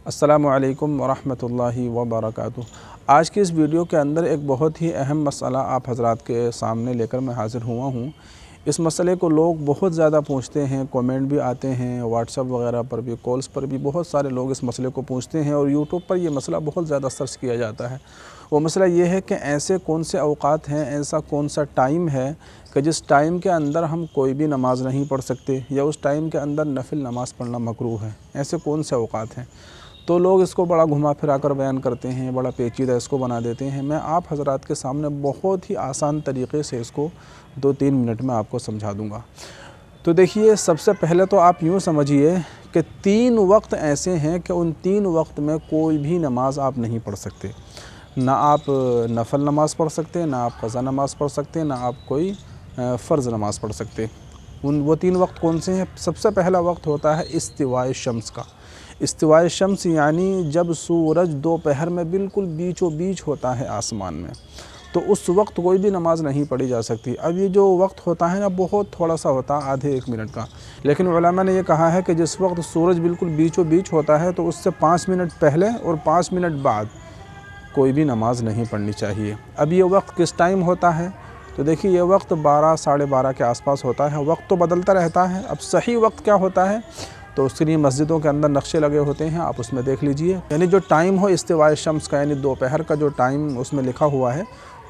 السلام علیکم ورحمۃ اللہ وبرکاتہ۔ آج کی اس ویڈیو کے اندر ایک بہت ہی اہم مسئلہ آپ حضرات کے سامنے لے کر میں حاضر ہوا ہوں۔ اس مسئلے کو لوگ بہت زیادہ پوچھتے ہیں، کومنٹ بھی آتے ہیں، واٹس ایپ وغیرہ پر بھی، کالز پر بھی بہت سارے لوگ اس مسئلے کو پوچھتے ہیں اور یوٹیوب پر یہ مسئلہ بہت زیادہ سرچ کیا جاتا ہے۔ وہ مسئلہ یہ ہے کہ ایسے کون سے اوقات ہیں، ایسا کون سا ٹائم ہے کہ جس ٹائم کے اندر ہم کوئی بھی نماز نہیں پڑھ سکتے یا اس ٹائم کے اندر نفل نماز پڑھنا مکروہ ہے۔ ایسے کون سے اوقات ہیں؟ تو لوگ اس کو بڑا گھما پھرا کر بیان کرتے ہیں، بڑا پیچیدہ اس کو بنا دیتے ہیں۔ میں آپ حضرات کے سامنے بہت ہی آسان طریقے سے اس کو 2-3 منٹ میں آپ کو سمجھا دوں گا۔ تو دیکھیے، سب سے پہلے تو آپ یوں سمجھیے کہ 3 وقت ایسے ہیں کہ ان 3 وقت میں کوئی بھی نماز آپ نہیں پڑھ سکتے۔ نہ آپ نفل نماز پڑھ سکتے، نہ آپ قضا نماز پڑھ سکتے، نہ آپ کوئی فرض نماز پڑھ سکتے۔ وہ 3 وقت کون سے ہیں؟ سب سے پہلا وقت ہوتا ہے استواء شمس کا۔ استواء شمس یعنی جب سورج دوپہر میں بالکل بیچوں بیچ ہوتا ہے آسمان میں، تو اس وقت کوئی بھی نماز نہیں پڑھی جا سکتی۔ اب یہ جو وقت ہوتا ہے نا، بہت تھوڑا سا ہوتا ہے، آدھے 1 منٹ کا، لیکن علماء نے یہ کہا ہے کہ جس وقت سورج بالکل بیچوں بیچ ہوتا ہے تو اس سے 5 منٹ پہلے اور 5 منٹ بعد کوئی بھی نماز نہیں پڑھنی چاہیے۔ اب یہ وقت کس ٹائم ہوتا ہے؟ تو دیکھیے، یہ وقت 12 ساڑھے 12 کے آس پاس ہوتا ہے۔ وقت تو بدلتا رہتا ہے۔ اب صحیح وقت کیا ہوتا ہے؟ تو اس کے لیے مسجدوں کے اندر نقشے لگے ہوتے ہیں، آپ اس میں دیکھ لیجئے۔ یعنی جو ٹائم ہو استواء شمس کا، یعنی دوپہر کا جو ٹائم اس میں لکھا ہوا ہے،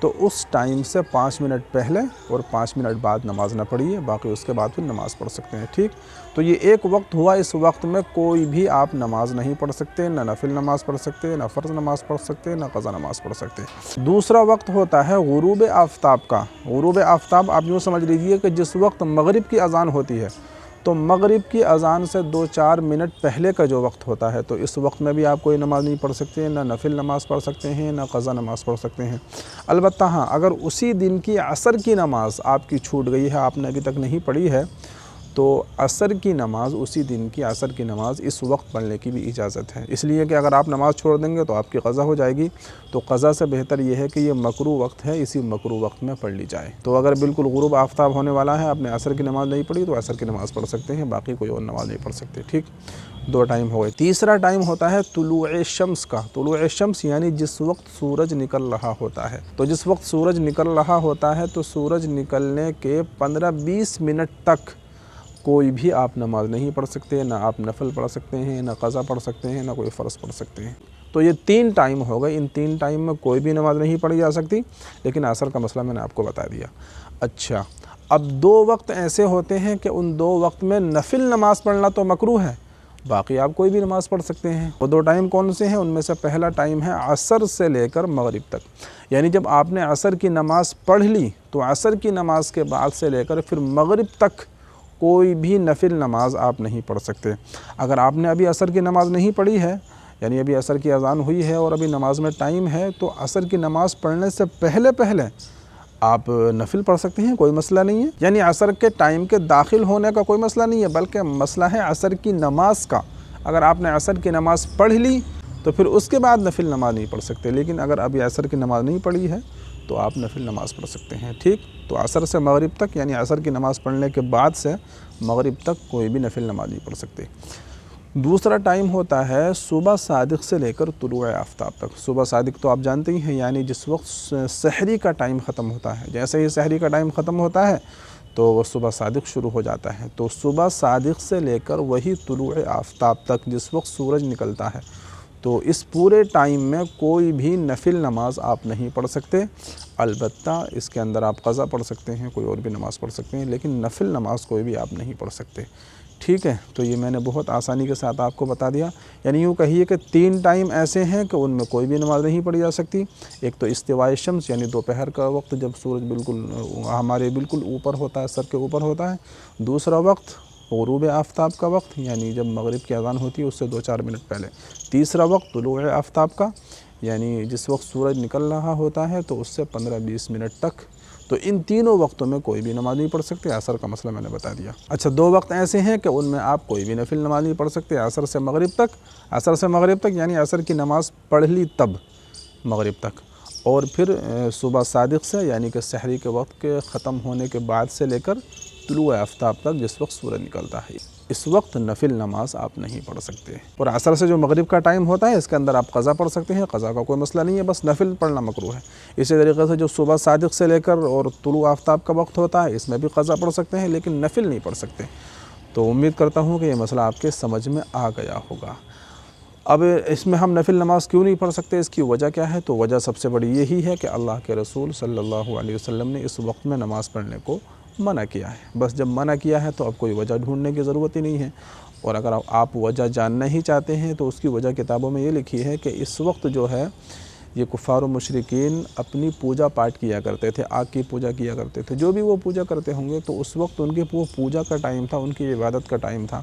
تو اس ٹائم سے 5 منٹ پہلے اور 5 منٹ بعد نماز نہ پڑھیے، باقی اس کے بعد پھر نماز پڑھ سکتے ہیں، ٹھیک؟ تو یہ ایک وقت ہوا، اس وقت میں کوئی بھی آپ نماز نہیں پڑھ سکتے، نہ نفل نماز پڑھ سکتے، نہ فرض نماز پڑھ سکتے، نہ قضا نماز پڑھ سکتے۔ دوسرا وقت ہوتا ہے غروب آفتاب کا۔ غروب آفتاب آپ یوں سمجھ لیجئے کہ جس وقت مغرب کی اذان ہوتی ہے، تو مغرب کی اذان سے 2-4 منٹ پہلے کا جو وقت ہوتا ہے، تو اس وقت میں بھی آپ کوئی نماز نہیں پڑھ سکتے، نہ نفل نماز پڑھ سکتے ہیں، نہ قضا نماز پڑھ سکتے ہیں۔ البتہ ہاں، اگر اسی دن کی عصر کی نماز آپ کی چھوٹ گئی ہے، آپ نے ابھی تک نہیں پڑھی ہے، تو عصر کی نماز، اسی دن کی عصر کی نماز اس وقت پڑھنے کی بھی اجازت ہے، اس لیے کہ اگر آپ نماز چھوڑ دیں گے تو آپ کی قضا ہو جائے گی۔ تو قضا سے بہتر یہ ہے کہ یہ مکروہ وقت ہے، اسی مکروہ وقت میں پڑھ لی جائے۔ تو اگر بالکل غروب آفتاب ہونے والا ہے، آپ نے عصر کی نماز نہیں پڑھی، تو عصر کی نماز پڑھ سکتے ہیں، باقی کوئی اور نماز نہیں پڑھ سکتے، ٹھیک؟ 2 ٹائم ہو گئے۔ تیسرا ٹائم ہوتا ہے طلوع شمس کا۔ طلوع شمس یعنی جس وقت سورج نکل رہا ہوتا ہے۔ تو جس وقت سورج نکل رہا ہوتا ہے، تو سورج نکلنے کے 15-20 منٹ تک کوئی بھی آپ نماز نہیں پڑھ سکتے، نہ آپ نفل پڑھ سکتے ہیں، نہ قضا پڑھ سکتے ہیں، نہ کوئی فرض پڑھ سکتے ہیں۔ تو یہ 3 ٹائم ہو گئے۔ ان 3 ٹائم میں کوئی بھی نماز نہیں پڑھی جا سکتی، لیکن عصر کا مسئلہ میں نے آپ کو بتا دیا۔ اچھا، اب 2 وقت ایسے ہوتے ہیں کہ ان 2 وقت میں نفل نماز پڑھنا تو مکروہ ہے، باقی آپ کوئی بھی نماز پڑھ سکتے ہیں۔ وہ 2 ٹائم کون سے ہیں؟ ان میں سے پہلا ٹائم ہے عصر سے لے کر مغرب تک۔ یعنی جب آپ نے عصر کی نماز پڑھ لی، تو عصر کی نماز کے بعد سے لے کر پھر مغرب تک کوئی بھی نفل نماز آپ نہیں پڑھ سکتے۔ اگر آپ نے ابھی عصر کی نماز نہیں پڑھی ہے، یعنی ابھی عصر کی اذان ہوئی ہے اور ابھی نماز میں ٹائم ہے، تو عصر کی نماز پڑھنے سے پہلے آپ نفل پڑھ سکتے ہیں، کوئی مسئلہ نہیں ہے۔ یعنی عصر کے ٹائم کے داخل ہونے کا کوئی مسئلہ نہیں ہے، بلکہ مسئلہ ہے عصر کی نماز کا۔ اگر آپ نے عصر کی نماز پڑھ لی تو پھر اس کے بعد نفل نماز نہیں پڑھ سکتے، لیکن اگر ابھی عصر کی نماز نہیں پڑھی ہے تو آپ نفل نماز پڑھ سکتے ہیں، ٹھیک؟ تو عصر سے مغرب تک، یعنی عصر کی نماز پڑھنے کے بعد سے مغرب تک کوئی بھی نفل نماز نہیں پڑھ سکتے۔ دوسرا ٹائم ہوتا ہے صبح صادق سے لے کر طلوع آفتاب تک۔ صبح صادق تو آپ جانتے ہی ہیں، یعنی جس وقت سحری کا ٹائم ختم ہوتا ہے۔ جیسے ہی سحری کا ٹائم ختم ہوتا ہے تو وہ صبح صادق شروع ہو جاتا ہے۔ تو صبح صادق سے لے کر وہی طلوع آفتاب تک، جس وقت سورج نکلتا ہے، تو اس پورے ٹائم میں کوئی بھی نفل نماز آپ نہیں پڑھ سکتے۔ البتہ اس کے اندر آپ قضا پڑھ سکتے ہیں، کوئی اور بھی نماز پڑھ سکتے ہیں، لیکن نفل نماز کوئی بھی آپ نہیں پڑھ سکتے، ٹھیک ہے؟ تو یہ میں نے بہت آسانی کے ساتھ آپ کو بتا دیا۔ یعنی یوں کہیے کہ 3 ٹائم ایسے ہیں کہ ان میں کوئی بھی نماز نہیں پڑھی جا سکتی۔ ایک تو استواء شمس، یعنی دوپہر کا وقت جب سورج بالکل ہمارے بالکل اوپر ہوتا ہے، سر کے اوپر ہوتا ہے۔ دوسرا وقت غروب آفتاب کا وقت، یعنی جب مغرب کی اذان ہوتی ہے اس سے 2-4 منٹ پہلے۔ تیسرا وقت طلوع آفتاب کا، یعنی جس وقت سورج نکل رہا ہوتا ہے تو اس سے 15-20 منٹ تک۔ تو ان تینوں وقتوں میں کوئی بھی نماز نہیں پڑھ سکتے۔ عصر کا مسئلہ میں نے بتا دیا۔ اچھا، 2 وقت ایسے ہیں کہ ان میں آپ کوئی بھی نفل نماز نہیں پڑھ سکتے، عصر سے مغرب تک۔ عصر سے مغرب تک یعنی عصر کی نماز پڑھ لی تب مغرب تک، اور پھر صبح صادق سے، یعنی کہ سحری کے وقت کے ختم ہونے کے بعد سے لے کر طلوع آفتاب تک جس وقت سورج نکلتا ہے، اس وقت نفل نماز آپ نہیں پڑھ سکتے۔ اور عصر سے جو مغرب کا ٹائم ہوتا ہے اس کے اندر آپ قضا پڑھ سکتے ہیں، قضا کا کوئی مسئلہ نہیں ہے، بس نفل پڑھنا مکروہ ہے۔ اسی طریقے سے جو صبح صادق سے لے کر اور طلوع آفتاب کا وقت ہوتا ہے اس میں بھی قضا پڑھ سکتے ہیں، لیکن نفل نہیں پڑھ سکتے۔ تو امید کرتا ہوں کہ یہ مسئلہ آپ کے سمجھ میں آ گیا ہوگا۔ اب اس میں ہم نفل نماز کیوں نہیں پڑھ سکتے، اس کی وجہ کیا ہے؟ تو وجہ سب سے بڑی یہی ہے کہ اللہ کے رسول صلی اللہ علیہ وسلم نے اس وقت میں نماز پڑھنے کو منع کیا ہے۔ بس جب منع کیا ہے تو اب کوئی وجہ ڈھونڈنے کی ضرورت ہی نہیں ہے، اور اگر آپ وجہ جاننا ہی چاہتے ہیں تو اس کی وجہ کتابوں میں یہ لکھی ہے کہ اس وقت جو ہے یہ کفار و مشرکین اپنی پوجا پاٹ کیا کرتے تھے، آگ کی پوجا کیا کرتے تھے، جو بھی وہ پوجا کرتے ہوں گے تو اس وقت ان کی وہ پوجا کا ٹائم تھا، ان کی عبادت کا ٹائم تھا،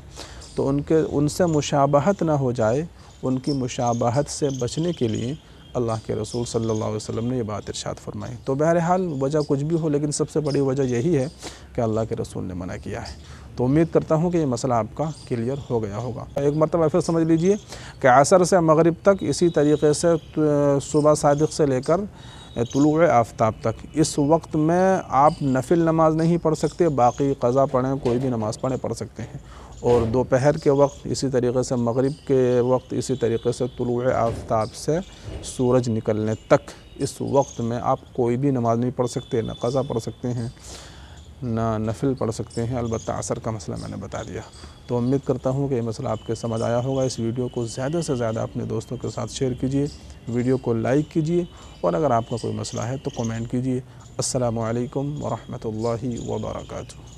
تو ان سے مشابہت نہ ہو جائے، ان کی مشابہت سے بچنے کے لیے اللہ کے رسول صلی اللہ علیہ وسلم نے یہ بات ارشاد فرمائی۔ تو بہرحال وجہ کچھ بھی ہو، لیکن سب سے بڑی وجہ یہی ہے کہ اللہ کے رسول نے منع کیا ہے۔ تو امید کرتا ہوں کہ یہ مسئلہ آپ کا کلیئر ہو گیا ہوگا۔ ایک مرتبہ پھر سمجھ لیجئے کہ عصر سے مغرب تک، اسی طریقے سے صبح صادق سے لے کر طلوع آفتاب تک، اس وقت میں آپ نفل نماز نہیں پڑھ سکتے، باقی قضا پڑھیں، کوئی بھی نماز پڑھ سکتے ہیں۔ اور دوپہر کے وقت، اسی طریقے سے مغرب کے وقت، اسی طریقے سے طلوع آفتاب سے سورج نکلنے تک، اس وقت میں آپ کوئی بھی نماز نہیں پڑھ سکتے، نہ قضا پڑھ سکتے ہیں نہ نفل پڑھ سکتے ہیں، البتہ عصر کا مسئلہ میں نے بتا دیا۔ تو امید کرتا ہوں کہ یہ مسئلہ آپ کے سمجھ آیا ہوگا۔ اس ویڈیو کو زیادہ سے زیادہ اپنے دوستوں کے ساتھ شیئر کیجئے، ویڈیو کو لائک کیجئے، اور اگر آپ کا کوئی مسئلہ ہے تو کمنٹ کیجئے۔ السلام علیکم ورحمۃ اللہ وبرکاتہ۔